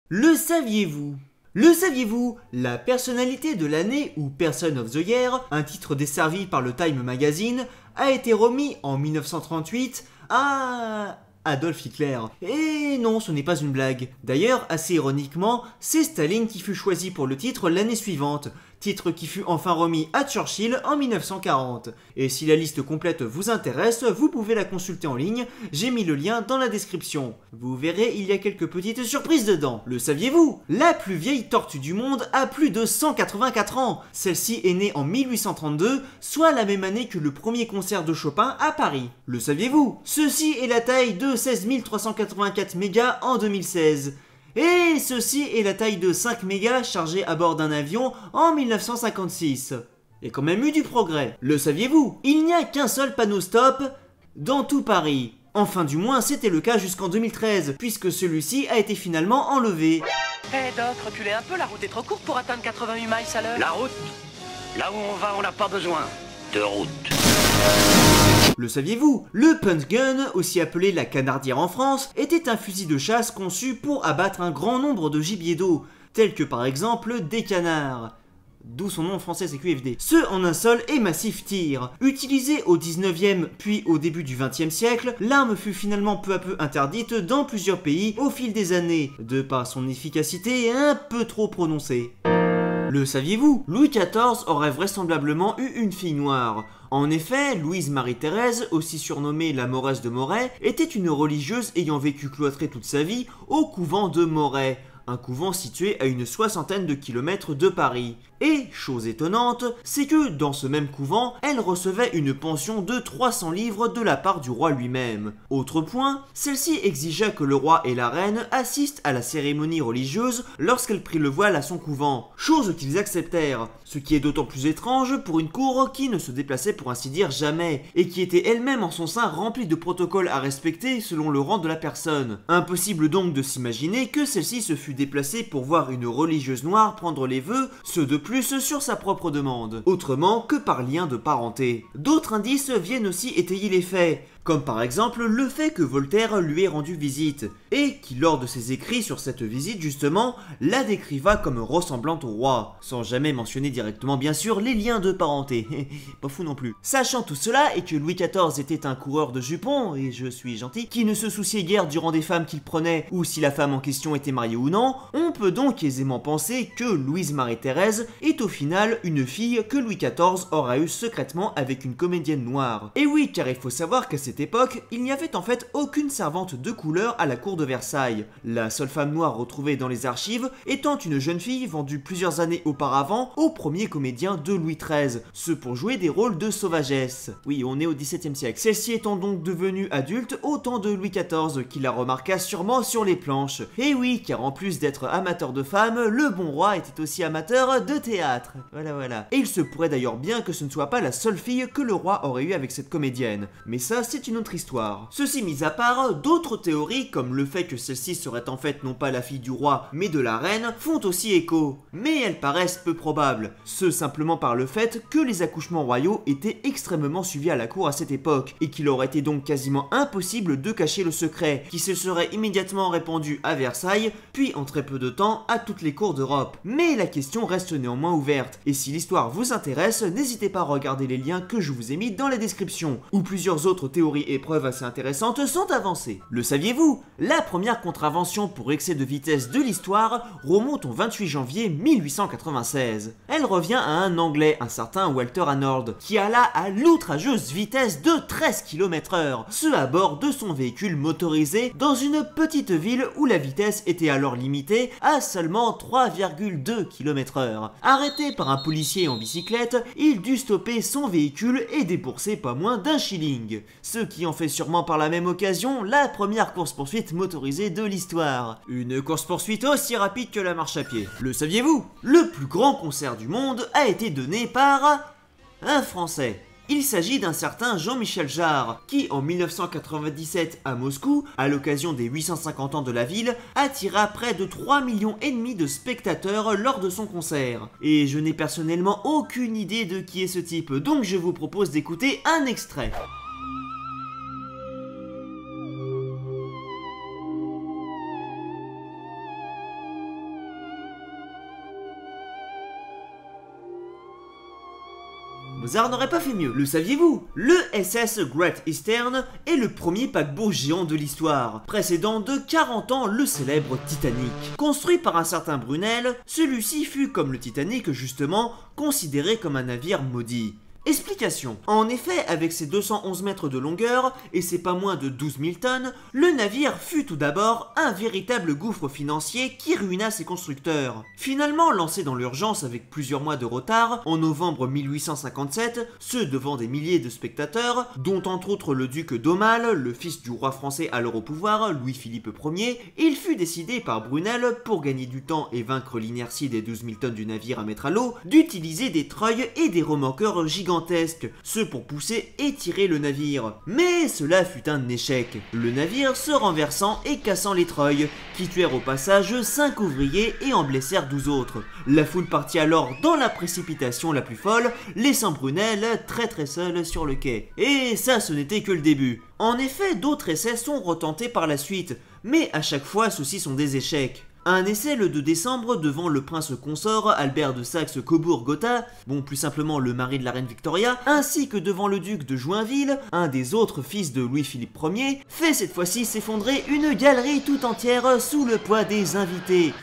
Le saviez-vous? Le saviez-vous? La personnalité de l'année ou Person of the Year, un titre desservi par le Time Magazine, a été remis en 1938 à Adolf Hitler. Et non, ce n'est pas une blague. D'ailleurs, assez ironiquement, c'est Staline qui fut choisi pour le titre l'année suivante, titre qui fut enfin remis à Churchill en 1940. Et si la liste complète vous intéresse, vous pouvez la consulter en ligne, j'ai mis le lien dans la description. Vous verrez, il y a quelques petites surprises dedans. Le saviez-vous? La plus vieille tortue du monde a plus de 184 ans. Celle-ci est née en 1832, soit la même année que le premier concert de Chopin à Paris. Le saviez-vous? Ceci est la taille de 16 384 mégas en 2016. Et ceci est la taille de 5 mégas chargés à bord d'un avion en 1956. Il y a quand même eu du progrès. Le saviez-vous? Il n'y a qu'un seul panneau stop dans tout Paris. Enfin du moins c'était le cas jusqu'en 2013, puisque celui-ci a été finalement enlevé. Hé Doc, reculez un peu, la route est trop courte pour atteindre 88 miles à l'heure. La route? Là où on va, on n'a pas besoin de route. Le saviez-vous? Le punt gun, aussi appelé la canardière en France, était un fusil de chasse conçu pour abattre un grand nombre de gibiers d'eau, tels que par exemple des canards. D'où son nom français, c'est QFD. Ce en un seul et massif tir. Utilisé au 19e puis au début du 20e siècle, l'arme fut finalement peu à peu interdite dans plusieurs pays au fil des années, de par son efficacité un peu trop prononcée. Le saviez-vous? Louis XIV aurait vraisemblablement eu une fille noire. En effet, Louise Marie-Thérèse, aussi surnommée la Mauresse de Moret, était une religieuse ayant vécu cloîtrée toute sa vie au couvent de Moret, un couvent situé à une 60aine de kilomètres de Paris. Et, chose étonnante, c'est que dans ce même couvent, elle recevait une pension de 300 livres de la part du roi lui-même. Autre point, celle-ci exigea que le roi et la reine assistent à la cérémonie religieuse lorsqu'elle prit le voile à son couvent, chose qu'ils acceptèrent, ce qui est d'autant plus étrange pour une cour qui ne se déplaçait pour ainsi dire jamais, et qui était elle-même en son sein remplie de protocoles à respecter selon le rang de la personne. Impossible donc de s'imaginer que celle-ci se fût déplacée pour voir une religieuse noire prendre les vœux, ceux de plus sur sa propre demande, autrement que par lien de parenté. D'autres indices viennent aussi étayer les faits, comme par exemple le fait que Voltaire lui ait rendu visite, et qui lors de ses écrits sur cette visite justement, la décriva comme ressemblante au roi, sans jamais mentionner directement bien sûr les liens de parenté, pas fou non plus. Sachant tout cela et que Louis XIV était un coureur de jupons, et je suis gentil, qui ne se souciait guère du rang des femmes qu'il prenait, ou si la femme en question était mariée ou non, on peut donc aisément penser que Louise Marie-Thérèse est au final une fille que Louis XIV aura eue secrètement avec une comédienne noire. Et oui, car il faut savoir qu'à cette époque, il n'y avait en fait aucune servante de couleur à la cour de Versailles, la seule femme noire retrouvée dans les archives étant une jeune fille vendue plusieurs années auparavant au premier comédien de Louis XIII, ce pour jouer des rôles de sauvagesse. Oui, on est au XVIIe siècle. Celle-ci étant donc devenue adulte au temps de Louis XIV, qui la remarqua sûrement sur les planches. Et oui, car en plus d'être amateur de femmes, le bon roi était aussi amateur de théâtre. Voilà. Et il se pourrait d'ailleurs bien que ce ne soit pas la seule fille que le roi aurait eu avec cette comédienne. Mais ça, c'est une autre histoire. Ceci mis à part, d'autres théories, comme le fait que celle-ci serait en fait non pas la fille du roi, mais de la reine, font aussi écho. Mais elles paraissent peu probables, ce simplement par le fait que les accouchements royaux étaient extrêmement suivis à la cour à cette époque, et qu'il aurait été donc quasiment impossible de cacher le secret, qui se serait immédiatement répandu à Versailles, puis en très peu de temps à toutes les cours d'Europe. Mais la question reste néanmoins ouverte, et si l'histoire vous intéresse, n'hésitez pas à regarder les liens que je vous ai mis dans la description, où plusieurs autres théories et preuves assez intéressantes sont avancées. Le saviez-vous? La première contravention pour excès de vitesse de l'histoire remonte au 28 janvier 1896. Elle revient à un Anglais, un certain Walter Hannord, qui alla à l'outrageuse vitesse de 13 km/h, ce à bord de son véhicule motorisé dans une petite ville où la vitesse était alors limitée à seulement 3,2 km/h. Arrêté par un policier en bicyclette, il dut stopper son véhicule et débourser pas moins d'1 shilling, ce qui en fait sûrement par la même occasion la première course-poursuite motorisée de l'histoire. Une course-poursuite aussi rapide que la marche à pied. Le saviez-vous? Le plus grand concert du monde a été donné par un Français. Il s'agit d'un certain Jean-Michel Jarre, qui en 1997 à Moscou, à l'occasion des 850 ans de la ville, attira près de 3,5 millions de spectateurs lors de son concert. Et je n'ai personnellement aucune idée de qui est ce type, donc je vous propose d'écouter un extrait. Mozart n'aurait pas fait mieux. Le saviez-vous? Le SS Great Eastern est le premier paquebot géant de l'histoire, précédant de 40 ans le célèbre Titanic. Construit par un certain Brunel, celui-ci fut, comme le Titanic justement, considéré comme un navire maudit. Explication. En effet, avec ses 211 mètres de longueur et ses pas moins de 12 000 tonnes, le navire fut tout d'abord un véritable gouffre financier qui ruina ses constructeurs. Finalement lancé dans l'urgence avec plusieurs mois de retard, en novembre 1857, ce devant des milliers de spectateurs, dont entre autres le duc d'Aumale, le fils du roi français alors au pouvoir, Louis-Philippe Ier, il fut décidé par Brunel, pour gagner du temps et vaincre l'inertie des 12 000 tonnes du navire à mettre à l'eau, d'utiliser des treuils et des remorqueurs gigantesques, ce pour pousser et tirer le navire. Mais cela fut un échec, le navire se renversant et cassant les treuils, qui tuèrent au passage 5 ouvriers et en blessèrent 12 autres. La foule partit alors dans la précipitation la plus folle, laissant Brunel très seul sur le quai. Et ça, ce n'était que le début. En effet, d'autres essais sont retentés par la suite, mais à chaque fois ceux-ci sont des échecs. Un essai le 2 décembre devant le prince consort Albert de Saxe-Cobourg-Gotha, bon plus simplement le mari de la reine Victoria, ainsi que devant le duc de Joinville, un des autres fils de Louis-Philippe Ier, fait cette fois-ci s'effondrer une galerie tout entière sous le poids des invités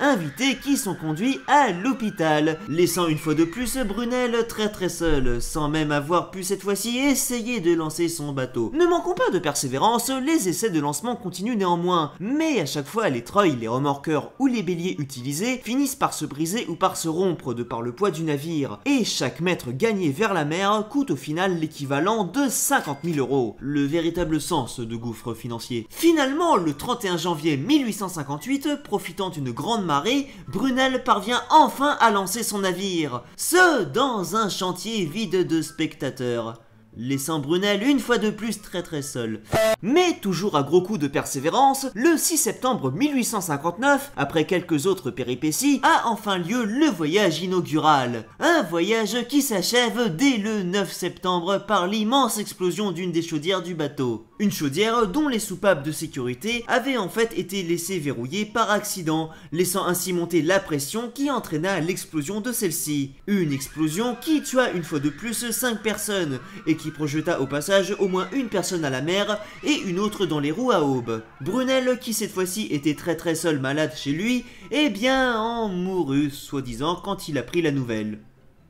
qui sont conduits à l'hôpital, laissant une fois de plus Brunel très seul, sans même avoir pu cette fois-ci essayer de lancer son bateau. Ne manquons pas de persévérance, les essais de lancement continuent néanmoins, mais à chaque fois les treuils, les remorqueurs ou les béliers utilisés finissent par se briser ou par se rompre de par le poids du navire, et chaque mètre gagné vers la mer coûte au final l'équivalent de 50 000 €, le véritable sens de gouffre financier. Finalement, le 31 janvier 1858, profitant d'une grande marée, Brunel parvient enfin à lancer son navire, ce dans un chantier vide de spectateurs, laissant Brunel une fois de plus très seul. Mais toujours à gros coups de persévérance, le 6 septembre 1859, après quelques autres péripéties, a enfin lieu le voyage inaugural. Un voyage qui s'achève dès le 9 septembre par l'immense explosion d'une des chaudières du bateau. Une chaudière dont les soupapes de sécurité avaient en fait été laissées verrouillées par accident, laissant ainsi monter la pression qui entraîna l'explosion de celle-ci. Une explosion qui tua une fois de plus 5 personnes et qui projeta au passage au moins une personne à la mer et une autre dans les roues à aube. Brunel, qui cette fois-ci était très seul malade chez lui, eh bien en mourut soi-disant quand il apprit la nouvelle.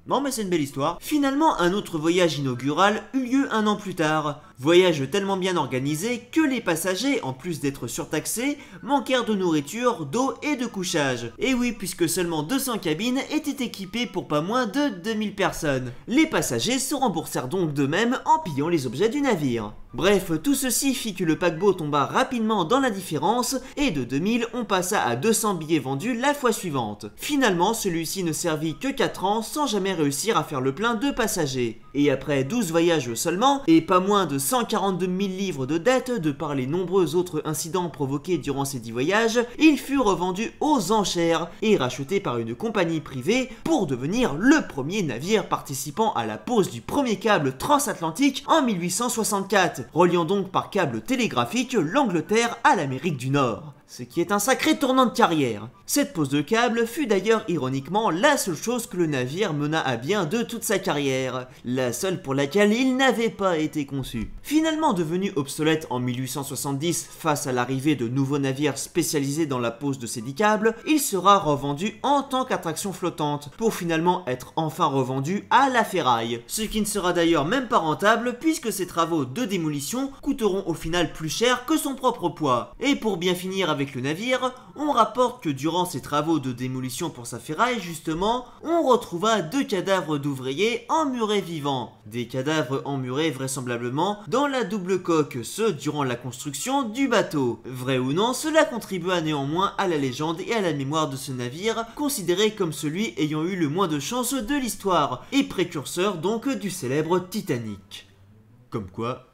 Bon mais c'est une belle histoire. Finalement, un autre voyage inaugural eut lieu un an plus tard. Voyage tellement bien organisé que les passagers, en plus d'être surtaxés, manquèrent de nourriture, d'eau et de couchage. Et oui, puisque seulement 200 cabines étaient équipées pour pas moins de 2000 personnes. Les passagers se remboursèrent donc d'eux-mêmes en pillant les objets du navire. Bref, tout ceci fit que le paquebot tomba rapidement dans l'indifférence et de 2000 on passa à 200 billets vendus la fois suivante. Finalement, celui-ci ne servit que 4 ans sans jamais réussir à faire le plein de passagers. Et après 12 voyages seulement, et pas moins de 142 000 livres de dettes de par les nombreux autres incidents provoqués durant ces 10 voyages, il fut revendu aux enchères et racheté par une compagnie privée pour devenir le premier navire participant à la pose du premier câble transatlantique en 1864, reliant donc par câble télégraphique l'Angleterre à l'Amérique du Nord. Ce qui est un sacré tournant de carrière. Cette pose de câble fut d'ailleurs ironiquement la seule chose que le navire mena à bien de toute sa carrière, la seule pour laquelle il n'avait pas été conçu. Finalement devenu obsolète en 1870 face à l'arrivée de nouveaux navires spécialisés dans la pose de ces 10 câbles, il sera revendu en tant qu'attraction flottante, pour finalement être enfin revendu à la ferraille. Ce qui ne sera d'ailleurs même pas rentable puisque ses travaux de démolition coûteront au final plus cher que son propre poids. Et pour bien finir avec le navire, on rapporte que durant ses travaux de démolition pour sa ferraille justement, on retrouva 2 cadavres d'ouvriers emmurés vivants. Des cadavres emmurés vraisemblablement dans la double coque, ce durant la construction du bateau. Vrai ou non, cela contribua néanmoins à la légende et à la mémoire de ce navire, considéré comme celui ayant eu le moins de chance de l'histoire, et précurseur donc du célèbre Titanic. Comme quoi...